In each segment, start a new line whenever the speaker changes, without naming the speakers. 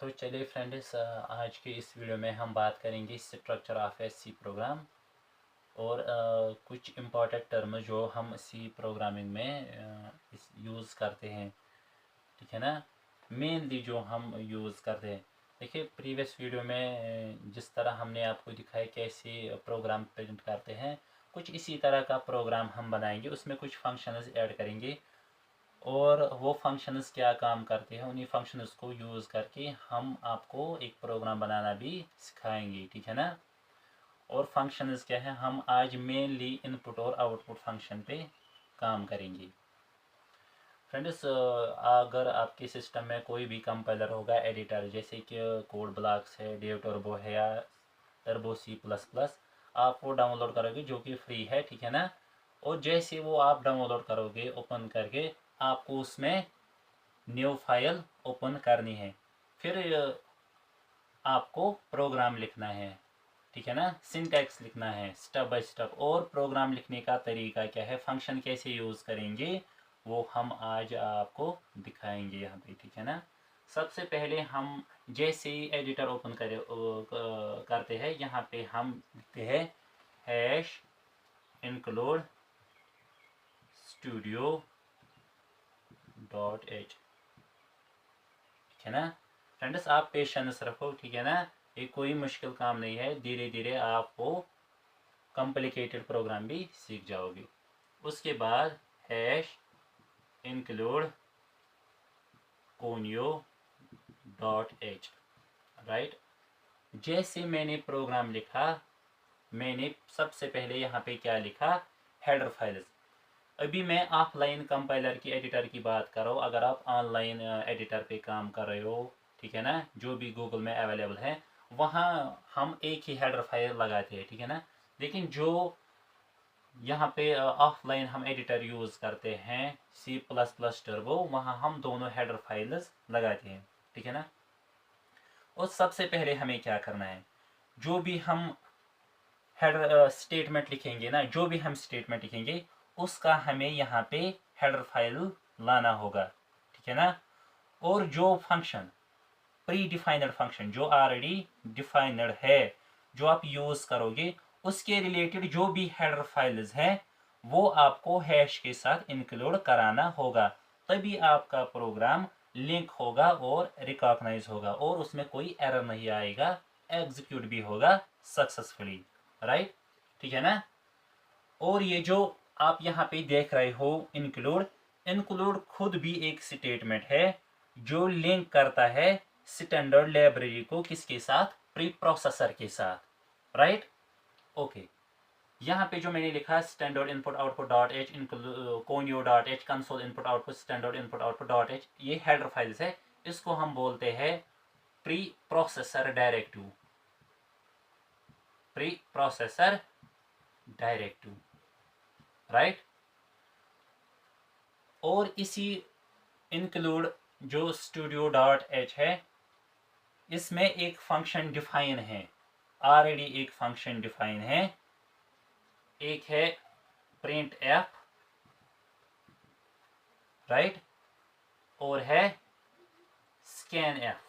तो चलिए फ्रेंड्स, आज के इस वीडियो में हम बात करेंगे structure of a C program और कुछ इम्पॉर्टेंट टर्म जो हम सी प्रोग्रामिंग में यूज़ करते हैं। ठीक है ना। मेनली जो हम यूज़ करते हैं, देखिए प्रीवियस वीडियो में जिस तरह हमने आपको दिखाया कैसे प्रोग्राम प्रिंट करते हैं, कुछ इसी तरह का प्रोग्राम हम बनाएंगे। उसमें कुछ फंक्शंस ऐड करेंगे और वो फंक्शंस क्या काम करते हैं, उन्हीं फंक्शंस को यूज़ करके हम आपको एक प्रोग्राम बनाना भी सिखाएंगे। ठीक है ना। और फंक्शंस क्या है, हम आज मेनली इनपुट और आउटपुट फंक्शन पे काम करेंगे। फ्रेंड्स, अगर आपके सिस्टम में कोई भी कंपाइलर होगा, एडिटर, जैसे कि कोड ब्लॉक्स है, डेव टर्बो है या टर्बो C++, आप वो डाउनलोड करोगे जो कि फ्री है। ठीक है ना। और जैसे वो आप डाउनलोड करोगे, ओपन करके आपको उसमें न्यू फाइल ओपन करनी है। फिर आपको प्रोग्राम लिखना है। ठीक है ना। सिंटैक्स लिखना है स्टेप बाय स्टेप। और प्रोग्राम लिखने का तरीका क्या है, फंक्शन कैसे यूज़ करेंगे, वो हम आज आपको दिखाएंगे यहाँ पे। ठीक है ना। सबसे पहले हम जैसे ही एडिटर ओपन करते हैं, यहाँ पे हम लिखते हैं हैश include studio.h। ठीक है ना। फ्रेंड्स, आप पेशेंस रखो। ठीक है ना। ये कोई मुश्किल काम नहीं है, धीरे धीरे आप वो कॉम्प्लिकेटेड प्रोग्राम भी सीख जाओगे। उसके बाद hash include conio dot H. Right. जैसे मैंने प्रोग्राम लिखा, मैंने सबसे पहले यहाँ पे क्या लिखा, हेडर फाइल्स। अभी मैं ऑफलाइन कंपाइलर की एडिटर की बात कर रहा हूँ। अगर आप ऑनलाइन एडिटर पे काम कर रहे हो, ठीक है ना, जो भी गूगल में अवेलेबल है, वहाँ हम एक ही हेडर फाइल लगाते हैं। ठीक है ना। लेकिन जो यहाँ पे ऑफलाइन हम एडिटर यूज़ करते हैं C++ टर्बो, वहाँ हम दोनों हेडर फाइल्स लगाते हैं। ठीक है ना। और सबसे पहले हमें क्या करना है, जो भी हम हेडर स्टेटमेंट लिखेंगे ना, जो भी हम स्टेटमेंट लिखेंगे उसका हमें यहाँ पे हेडर फाइल लाना होगा। ठीक है ना। और जो फंक्शन प्री डिफाइनड फंक्शन जो ऑलरेडी डिफाइनड है, जो आप यूज करोगे, उसके रिलेटेड जो भी हेडर फाइल्स हैं वो आपको हैश के साथ इंक्लूड कराना होगा। तभी आपका प्रोग्राम लिंक होगा और रिकॉग्नाइज होगा और उसमें कोई एरर नहीं आएगा, एग्जीक्यूट भी होगा सक्सेसफुली। राइट। ठीक है ना। और ये जो आप यहाँ पे देख रहे हो इंक्लूड, इंक्लूड खुद भी एक स्टेटमेंट है जो लिंक करता है स्टैंडर्ड लाइब्रेरी को किसके साथ, प्री प्रोसेसर के साथ। राइट। ओके। यहाँ पे जो मैंने लिखा standard input output dot H, conio dot H, console input output standard input output dot H, ये हेडर फाइल्स है। इसको हम बोलते हैं pre processor directive. Pre processor directive. Right. और इसी इंक्लूड जो स्टूडियो डॉट एच है, इसमें एक फंक्शन डिफाइन है, ऑलरेडी एक फंक्शन डिफाइन है। एक है प्रिंट एफ, राइट, और है स्कैन एफ।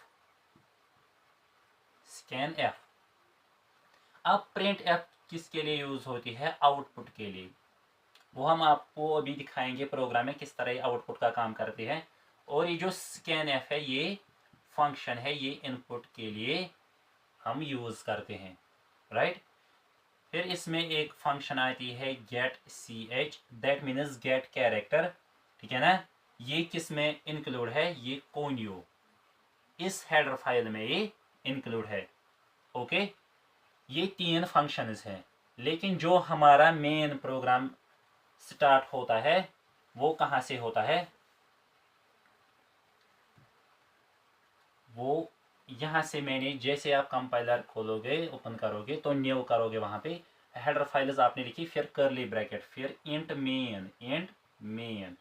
Scan F. अब प्रिंट एफ किसके लिए यूज होती है, आउटपुट के लिए। वो हम आपको अभी दिखाएंगे प्रोग्राम में किस तरह आउटपुट का काम करती है। और ये जो स्कैन एफ है, ये फंक्शन है, ये इनपुट के लिए हम यूज करते हैं। राइट। फिर इसमें एक फंक्शन आती है get C H, that means get character. ठीक है ना। ये किस में इंक्लूड है, ये conio, इस हेडर फाइल में ये इंक्लूड है। ओके। ये तीन फंक्शंस हैं। लेकिन जो हमारा मेन प्रोग्राम स्टार्ट होता है वो कहाँ से होता है, वो यहाँ से मैंने, जैसे आप कंपाइलर खोलोगे, ओपन करोगे तो न्यू करोगे, वहाँ पे हेडर फाइल्स आपने लिखी, फिर करली ब्रैकेट, फिर इंट मेन। इंट मेन,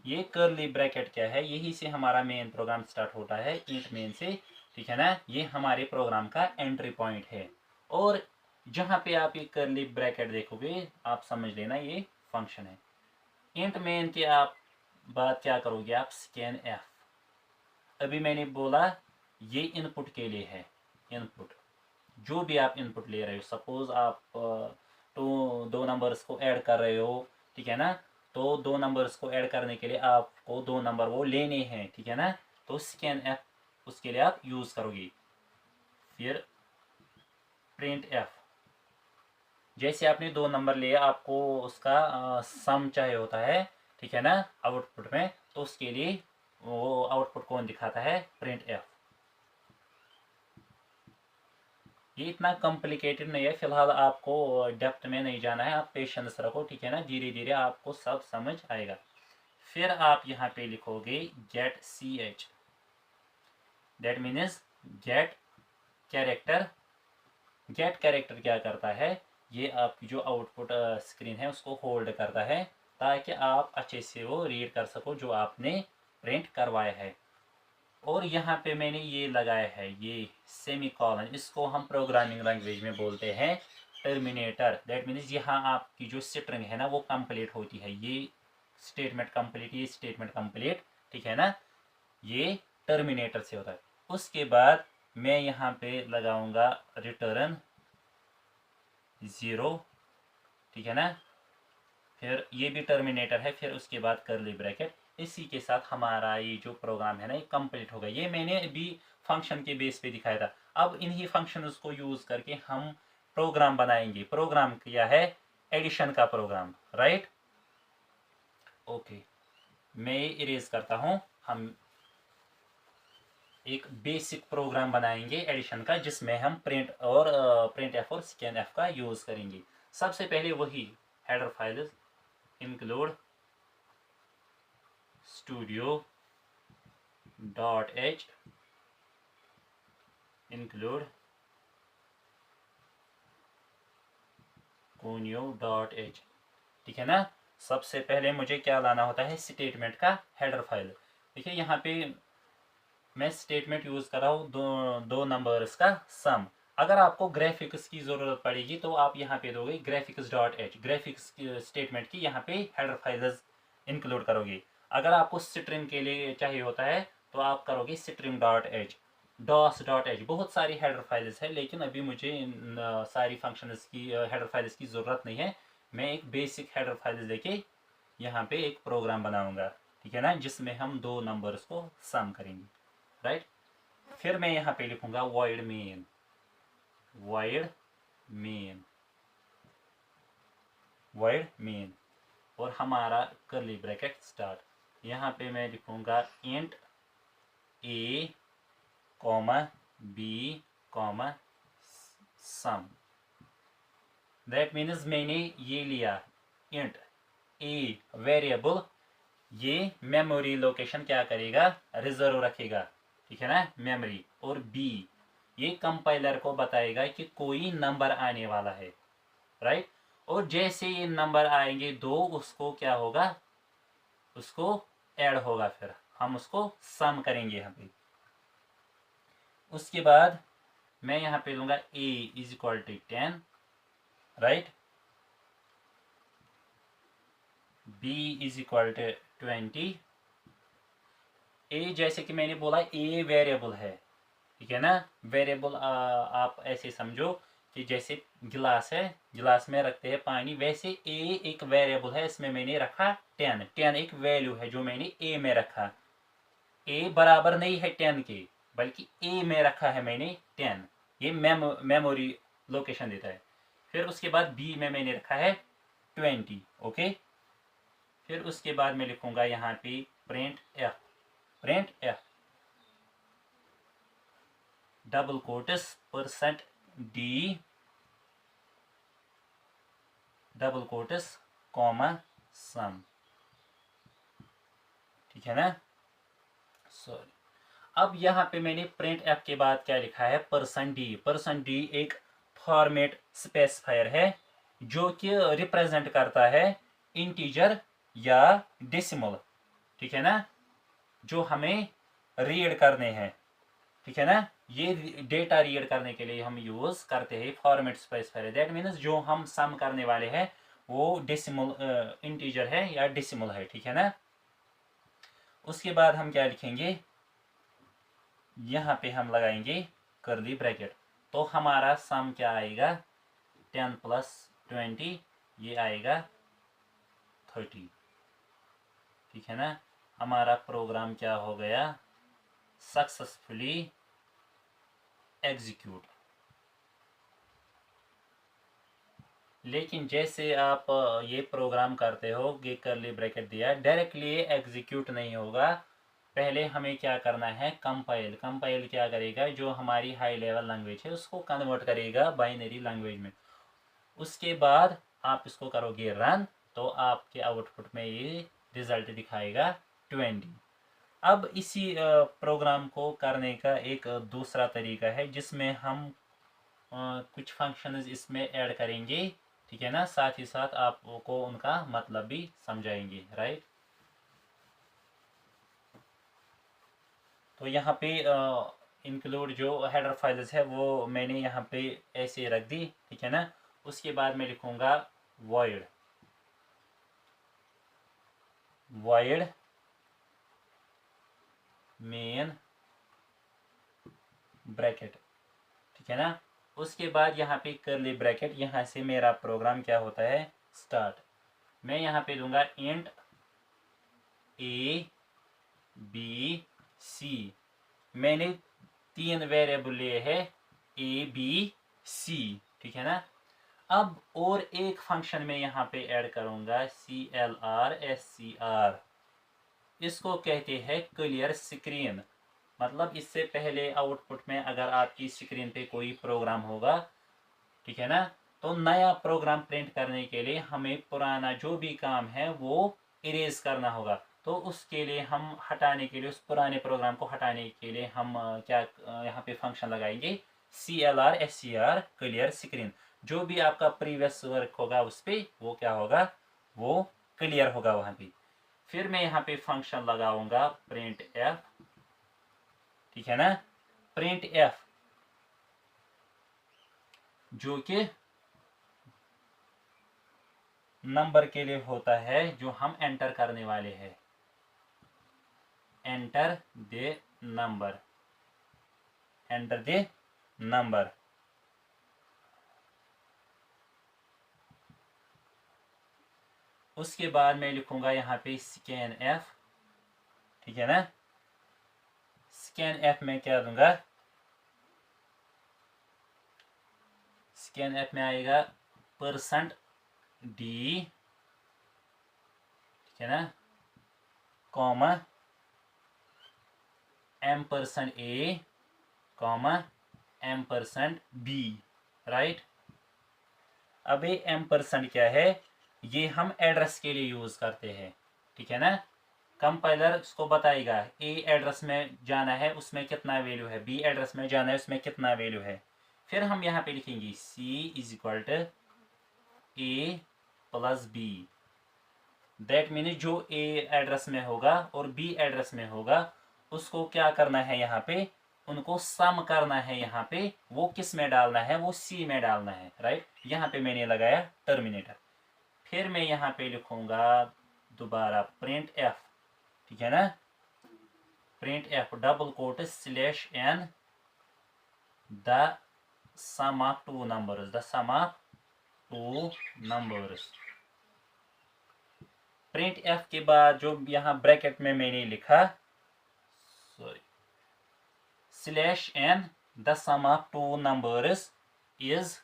ये करली ब्रैकेट क्या है, यही से हमारा मेन प्रोग्राम स्टार्ट होता है, इंट मेन से। ठीक है ना। ये हमारे प्रोग्राम का एंट्री पॉइंट है। और जहाँ पे आप ये करली ब्रैकेट देखोगे, आप समझ लेना ये फंक्शन है। इंट मेन के आप बात क्या करोगे, आप स्कैन एफ। अभी मैंने बोला ये इनपुट के लिए है। इनपुट जो भी आप इनपुट ले रहे हो, सपोज आप दो नंबर्स को ऐड कर रहे हो, ठीक है ना, तो दो नंबर्स को ऐड करने के लिए आपको दो नंबर वो लेने हैं, ठीक है ना, तो स्कैन एफ उसके लिए आप यूज़ करोगे। फिर प्रिंट एफ, जैसे आपने दो नंबर लिए, आपको उसका सम चाहिए होता है, ठीक है ना, आउटपुट में, तो उसके लिए वो आउटपुट कौन दिखाता है, प्रिंट एफ। ये इतना कॉम्प्लिकेटेड नहीं है, फिलहाल आपको डेप्थ में नहीं जाना है, आप पेशेंस रखो, ठीक है ना, धीरे धीरे आपको सब समझ आएगा। फिर आप यहाँ पे लिखोगे get C H, that means get character. Get character क्या करता है, ये आपकी जो आउटपुट स्क्रीन है उसको होल्ड करता है, ताकि आप अच्छे से वो रीड कर सको जो आपने प्रिंट करवाया है। और यहाँ पे मैंने ये लगाया है, ये सेमी कॉलन, इसको हम प्रोग्रामिंग लैंग्वेज में बोलते हैं टर्मिनेटर। दैट मीन्स यहाँ आपकी जो स्ट्रिंग है ना वो कंप्लीट होती है, ये स्टेटमेंट कंप्लीट, ये स्टेटमेंट कंप्लीट, ठीक है ना, ये टर्मिनेटर से होता है। उसके बाद मैं यहाँ पे लगाऊंगा रिटर्न 0, ठीक है ना, फिर ये भी टर्मिनेटर है, फिर उसके बाद कर्ली ब्रैकेट। इसी के साथ हमारा ये जो प्रोग्राम है ना ये कंप्लीट हो गया। ये मैंने अभी फंक्शन के बेस पे दिखाया था। अब इन्हीं फंक्शन को यूज करके हम प्रोग्राम बनाएंगे। प्रोग्राम किया है एडिशन का प्रोग्राम, राइट। ओके, मैं इरेज करता हूं। हम एक बेसिक प्रोग्राम बनाएंगे एडिशन का, जिसमें हम प्रिंट एफ और स्कैन एफ का यूज करेंगे। सबसे पहले वही header file include studio.h include conio.h, ठीक है ना। सबसे पहले मुझे क्या लाना होता है, स्टेटमेंट का हेडर फाइल। देखिए यहाँ पे मैं स्टेटमेंट यूज कर रहा हूँ दो नंबर्स का सम। अगर आपको ग्राफिक्स की जरूरत पड़ेगी तो आप यहाँ पे दोगे graphics.h, ग्राफिक्स स्टेटमेंट की यहाँ पे हेडर फाइल्स इंक्लूड करोगे। अगर आपको स्ट्रिंग के लिए चाहिए होता है तो आप करोगे string.h, dos.h। बहुत सारी हेडर फाइल्स है, लेकिन अभी मुझे इन सारी फंक्शंस की हेडर फाइल्स की ज़रूरत नहीं है। मैं एक बेसिक हेडर फाइल्स लेके यहाँ पे एक प्रोग्राम बनाऊंगा, ठीक है ना, जिसमें हम दो नंबर्स को सम करेंगे, राइट। फिर मैं यहाँ पे लिखूंगा void main, void main, void main, और हमारा कर्ली ब्रैकेट स्टार्ट। यहाँ पे मैं लिखूंगा int a, b, sum। That means मैंने ये लिया int a वेरिएबल, ये मेमोरी लोकेशन क्या करेगा, रिजर्व रखेगा, ठीक है ना, मेमोरी। और b ये कंपाइलर को बताएगा कि कोई नंबर आने वाला है, राइट। और जैसे ये नंबर आएंगे दो, उसको क्या होगा, उसको ऐड होगा, फिर हम उसको सम करेंगे यहाँ पे। उसके बाद मैं यहाँ पे लूंगा a is equal to 10, right, b is equal to 20। a जैसे कि मैंने बोला a वेरिएबल है, ठीक है ना। वेरिएबल आप ऐसे समझो कि जैसे गिलास है, गिलास में रखते हैं पानी, वैसे a एक वेरिएबल है, इसमें मैंने रखा 10। 10 एक वैल्यू है जो मैंने a में रखा। a बराबर नहीं है 10 के, बल्कि a में रखा है मैंने 10। ये मेमोरी लोकेशन देता है। फिर उसके बाद b में मैंने रखा है 20, ओके। फिर उसके बाद मैं लिखूंगा यहाँ पे print f double quotes %d double quotes comma sum, ठीक है ना। सॉरी, अब यहाँ पे मैंने प्रिंट एफ के बाद क्या लिखा है, %d एक फॉर्मेट स्पेसिफायर है जो कि रिप्रेजेंट करता है इंटीजर या डेसिमल, ठीक है ना, जो हमें रीड करने हैं, ठीक है ना। ये डेटा रीड करने के लिए हम यूज करते हैं फॉर्मेट स्पेसिफायर। दैट मीन्स जो हम सम करने वाले हैं वो डेसिमल इंटीजर है या डेसिमल है, ठीक है ना। उसके बाद हम क्या लिखेंगे, यहाँ पे हम लगाएंगे कर्ली ब्रैकेट। तो हमारा सम क्या आएगा, 10 प्लस 20 ये आएगा 30। ठीक है ना, हमारा प्रोग्राम क्या हो गया, सक्सेसफुली एग्जीक्यूट। लेकिन जैसे आप ये प्रोग्राम करते हो, ये कर्ली ब्रैकेट दिया, डायरेक्टली एग्जीक्यूट नहीं होगा। पहले हमें क्या करना है, कंपाइल। कंपाइल क्या करेगा, जो हमारी हाई लेवल लैंग्वेज है उसको कन्वर्ट करेगा बाइनरी लैंग्वेज में। उसके बाद आप इसको करोगे रन, तो आपके आउटपुट में ये रिजल्ट दिखाएगा 20। अब इसी प्रोग्राम को करने का एक दूसरा तरीका है, जिसमें हम कुछ फंक्शंस इसमें ऐड करेंगे। ठीक है ना, साथ ही साथ आपको उनका मतलब भी समझाएंगे, राइट। तो यहाँ पे इंक्लूड जो हेडर फाइल्स है वो मैंने यहाँ पे ऐसे रख दी। ठीक है ना, उसके बाद मैं लिखूंगा void void मेन ब्रैकेट। ठीक है ना, उसके बाद यहाँ पे कर्ली ब्रैकेट, यहाँ से मेरा प्रोग्राम क्या होता है, स्टार्ट। मैं यहाँ पे दूंगा इंट ए बी सी। मैंने 3 वेरिएबल लिए है, ए बी सी। ठीक है ना, अब और एक फंक्शन में यहाँ पे ऐड करूंगा CLR इसको कहते हैं क्लियर स्क्रीन। मतलब इससे पहले आउटपुट में अगर आपकी स्क्रीन पे कोई प्रोग्राम होगा, ठीक है ना, तो नया प्रोग्राम प्रिंट करने के लिए हमें पुराना जो भी काम है वो इरेज करना होगा। तो उसके लिए हम हटाने के लिए, उस पुराने प्रोग्राम को हटाने के लिए हम क्या यहाँ पे फंक्शन लगाएंगे, CLR क्लियर स्क्रीन। जो भी आपका प्रीवियस वर्क होगा उस पर वो क्या होगा, वो क्लियर होगा वहाँ पे। फिर मैं यहाँ पे फंक्शन लगाऊंगा प्रिंट एफ। ठीक है ना, प्रिंट एफ जो कि नंबर के लिए होता है जो हम एंटर करने वाले हैं। Enter the number, enter the number. उसके बाद मैं लिखूंगा यहाँ पे स्कैन एफ। ठीक है ना, स्कैन एफ में क्या दूंगा, स्कैन एफ में आएगा %d। ठीक है ना, comma %a comma %b, right. अब ये %, क्या है, ये हम एड्रेस के लिए यूज करते हैं। ठीक है ना, कंपाइलर उसको बताएगा ए एड्रेस में जाना है उसमें कितना वैल्यू है, बी एड्रेस में जाना है उसमें कितना वैल्यू है। फिर हम यहाँ पे लिखेंगे C is equal to A plus B. That means जो ए एड्रेस में होगा और बी एड्रेस में होगा उसको क्या करना है, यहाँ पे उनको सम करना है। यहाँ पे वो किस में डालना है, वो सी में डालना है, राइट। यहाँ पे मैंने लगाया टर्मिनेटर। फिर मैं यहाँ पे लिखूंगा दोबारा प्रिंट एफ। ठीक है ना, print f double quote /n the sum of two numbers, the sum of two numbers. Print f के बाद जो यहाँ ब्रैकेट में मैंने लिखा, sorry, /n the sum of two numbers is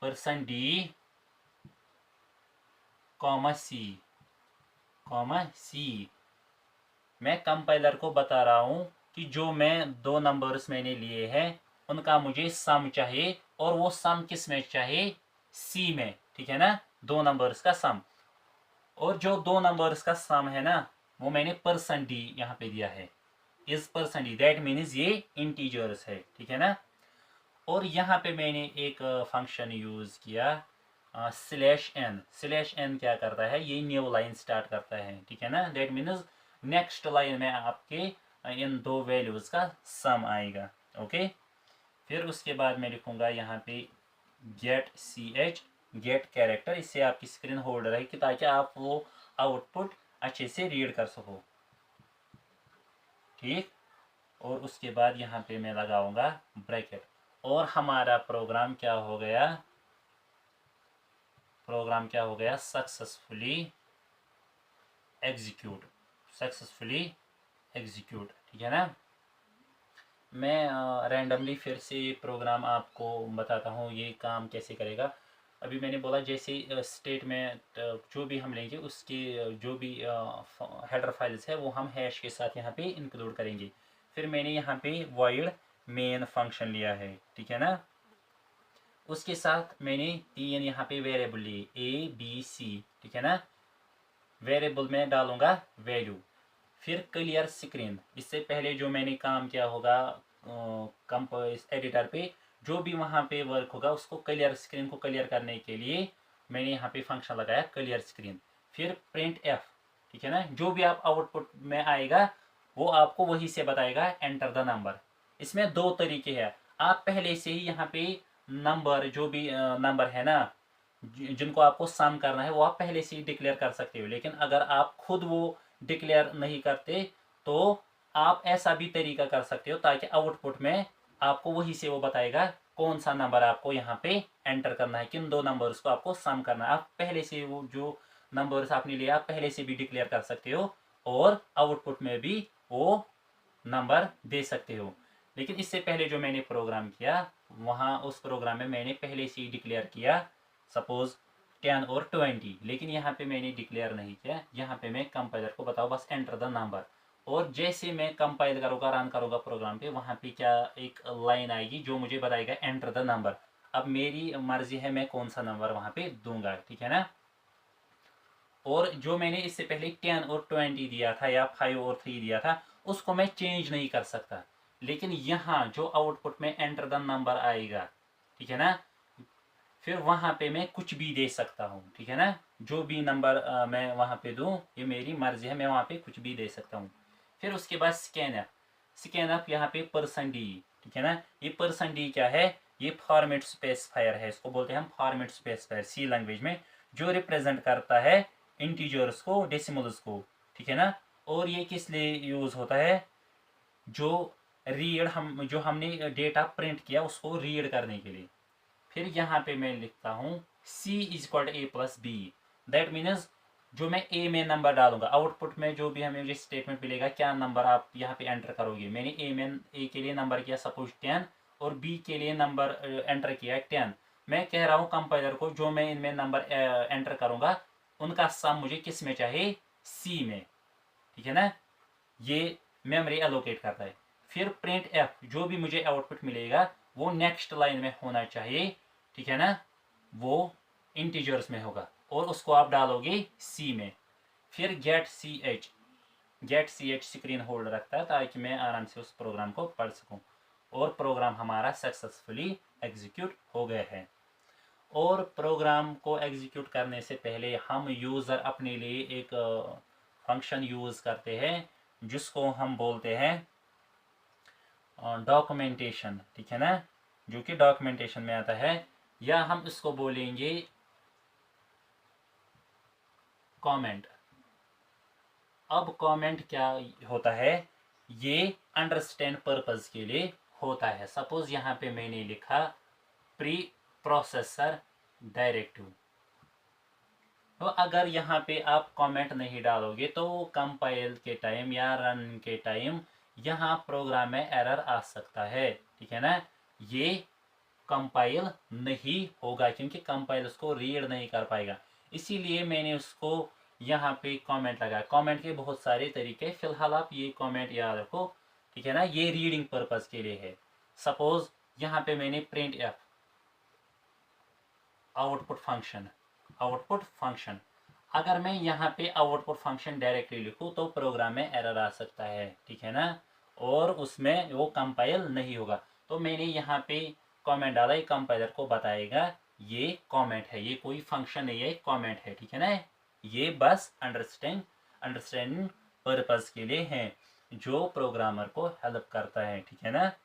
%d comma c. मैं कंपाइलर को बता रहा हूं कि जो मैं 2 नंबर्स मैंने लिए हैं उनका मुझे सम चाहिए, और वो सम किस में चाहिए, सी में। ठीक है ना, 2 नंबर्स का सम। और जो 2 नंबर्स का सम है ना, वो मैंने %d यहाँ पे दिया है, इज %d। दैट मीन्स ये इंटीजर्स है। ठीक है ना, और यहाँ पे मैंने एक फंक्शन यूज किया /n क्या करता है, ये न्यू लाइन स्टार्ट करता है। ठीक है ना, दैट मीन्स नेक्स्ट लाइन में आपके इन 2 वैल्यूज का सम आएगा। ओके, फिर उसके बाद मैं लिखूंगा यहाँ पे गेट कैरेक्टर। इससे आपकी स्क्रीन होल्ड रहेगी ताकि आप वो आउटपुट अच्छे से रीड कर सको। ठीक। और उसके बाद यहाँ पे मैं लगाऊंगा ब्रैकेट, और हमारा प्रोग्राम क्या हो गया, सक्सेसफुली एग्जीक्यूट, ठीक है ना। मैं रैंडमली फिर से ये प्रोग्राम आपको बताता हूँ ये काम कैसे करेगा। अभी मैंने बोला जैसे स्टेट में जो भी हम लेंगे उसके जो भी हेडर फाइल्स है वो हम हैश के साथ यहाँ पे इंक्लूड करेंगे। फिर मैंने यहाँ पे वॉइड मेन फंक्शन लिया है, ठीक है ना। उसके साथ मैंने 3 यहाँ पे वेरिएबल लिए ABC, ठीक है ना। वेरिएबल में डालूंगा वैल्यू। फिर क्लियर स्क्रीन, इससे पहले जो मैंने काम किया होगा इस एडिटर पे, जो भी वहाँ पे वर्क होगा उसको क्लियर स्क्रीन को क्लियर करने के लिए मैंने यहाँ पे फंक्शन लगाया क्लियर स्क्रीन। फिर प्रिंट एफ, ठीक है ना, जो भी आप आउटपुट में आएगा वो आपको वही से बताएगा एंटर द नंबर। इसमें 2 तरीके हैं, आप पहले से ही यहाँ पे नंबर, जो भी नंबर है ना जिनको आपको सम करना है वो आप पहले से ही डिक्लेयर कर सकते हो। लेकिन अगर आप खुद वो डिक्लेयर नहीं करते तो आप ऐसा भी तरीका कर सकते हो ताकि आउटपुट में आपको वही से वो बताएगा कौन सा नंबर आपको यहाँ पे एंटर करना है, किन 2 नंबर्स को आपको सम करना है। आप पहले से वो जो नंबर्स आपने लिया आप पहले से भी डिक्लेयर कर सकते हो और आउटपुट में भी वो नंबर दे सकते हो। लेकिन इससे पहले जो मैंने प्रोग्राम किया वहाँ उस प्रोग्राम में मैंने पहले से ही डिक्लेयर किया सपोज 10 और 20, लेकिन यहाँ पे मैंने डिक्लेयर नहीं किया। यहाँ पे मैं कंपाइलर को बताऊँ बस एंटर द नंबर, और जैसे मैं कंपाइल करूँगा रन करूँगा प्रोग्राम पे, वहाँ पे क्या एक लाइन आएगी जो मुझे बताएगा एंटर द नंबर। अब मेरी मर्जी है मैं कौन सा नंबर वहाँ पे दूंगा, ठीक है ना। और जो मैंने इससे पहले 10 और 20 दिया था या 5 और 3 दिया था उसको मैं चेंज नहीं कर सकता। लेकिन यहाँ जो आउटपुट में एंटर द नंबर आएगा, ठीक है ना, फिर वहाँ पे मैं कुछ भी दे सकता हूँ, ठीक है ना। जो भी नंबर मैं वहाँ पे दूँ ये मेरी मर्जी है, मैं वहाँ पे कुछ भी दे सकता हूँ। फिर उसके बाद स्कैन अप यहाँ पे %d, ठीक है ना। ये %d क्या है, ये फॉर्मेट स्पेसिफायर है, इसको बोलते हैं हम फॉर्मेट स्पेसिफायर सी लैंग्वेज में, जो रिप्रेजेंट करता है इंटीजर्स को, डेसिमल्स को, ठीक है ना। और ये किस लिए यूज होता है, जो जो हमने डेटा प्रिंट किया उसको रीड करने के लिए। फिर यहाँ पे मैं लिखता हूँ C is equal A plus B, that means जो मैं A में नंबर डालूंगा आउटपुट में जो भी हमें मुझे स्टेटमेंट मिलेगा क्या नंबर आप यहाँ पे एंटर करोगे। मैंने A के लिए नंबर किया सपोज 10 और B के लिए नंबर एंटर किया 10। मैं कह रहा हूँ कंपाइलर को जो मैं इनमें नंबर एंटर करूँगा उनका सम मुझे किस में चाहिए, C में, ठीक है ना। ये मेमोरी एलोकेट करता है। फिर प्रिंट एफ, जो भी मुझे आउटपुट मिलेगा वो नेक्स्ट लाइन में होना चाहिए, ठीक है ना, वो इंटीजर्स में होगा और उसको आप डालोगे सी में। फिर get C H screen hold रखता है ताकि मैं आराम से उस प्रोग्राम को पढ़ सकूं। और प्रोग्राम हमारा सक्सेसफुली एग्जीक्यूट हो गया है। और प्रोग्राम को एग्जीक्यूट करने से पहले हम यूज़र अपने लिए एक फंक्शन यूज़ करते हैं जिसको हम बोलते हैं डॉक्यूमेंटेशन, ठीक है ना, जो कि डॉक्यूमेंटेशन में आता है, या हम इसको बोलेंगे कमेंट। अब कमेंट क्या होता है, ये अंडरस्टैंड पर्पस के लिए होता है। सपोज यहाँ पे मैंने लिखा प्री प्रोसेसर डायरेक्टिव, तो अगर यहाँ पे आप कमेंट नहीं डालोगे तो कंपाइल के टाइम या रन के टाइम यहाँ प्रोग्राम में एरर आ सकता है, ठीक है ना। ये कंपाइल नहीं होगा क्योंकि कंपाइल उसको रीड नहीं कर पाएगा, इसीलिए मैंने उसको यहाँ पे कमेंट लगाया। कमेंट के बहुत सारे तरीके, फिलहाल आप ये कमेंट याद रखो, ठीक है ना, ये रीडिंग पर्पज के लिए है। सपोज यहाँ पे मैंने प्रिंट एफ आउटपुट फंक्शन, अगर मैं यहाँ पे आउटपुट फंक्शन डायरेक्टली लिखूँ तो प्रोग्राम में एरर आ सकता है, ठीक है ना, और उसमें वो कंपाइल नहीं होगा। तो मैंने यहाँ पे कमेंट डाला, ये कंपाइलर को बताएगा ये कमेंट है, ये कोई फंक्शन नहीं है, कमेंट है, ठीक है ना। ये बस अंडरस्टैंडिंग पर्पज के लिए है, जो प्रोग्रामर को हेल्प करता है, ठीक है ना।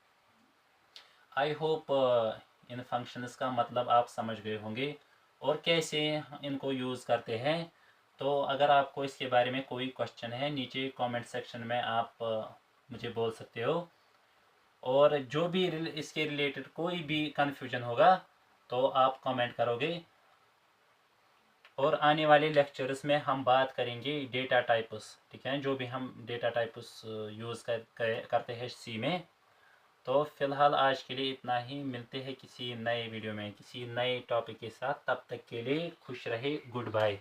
आई होप इन फंक्शंस का मतलब आप समझ गए होंगे और कैसे इनको यूज़ करते हैं। तो अगर आपको इसके बारे में कोई क्वेश्चन है नीचे कमेंट सेक्शन में आप मुझे बोल सकते हो। और जो भी इसके रिलेटेड कोई भी कन्फ्यूजन होगा तो आप कमेंट करोगे। और आने वाले लेक्चर्स में हम बात करेंगे डेटा टाइप्स, ठीक है, जो भी हम डेटा टाइप्स यूज़ करते हैं सी में। तो फिलहाल आज के लिए इतना ही, मिलते हैं किसी नए वीडियो में किसी नए टॉपिक के साथ। तब तक के लिए खुश रहे, गुड बाय।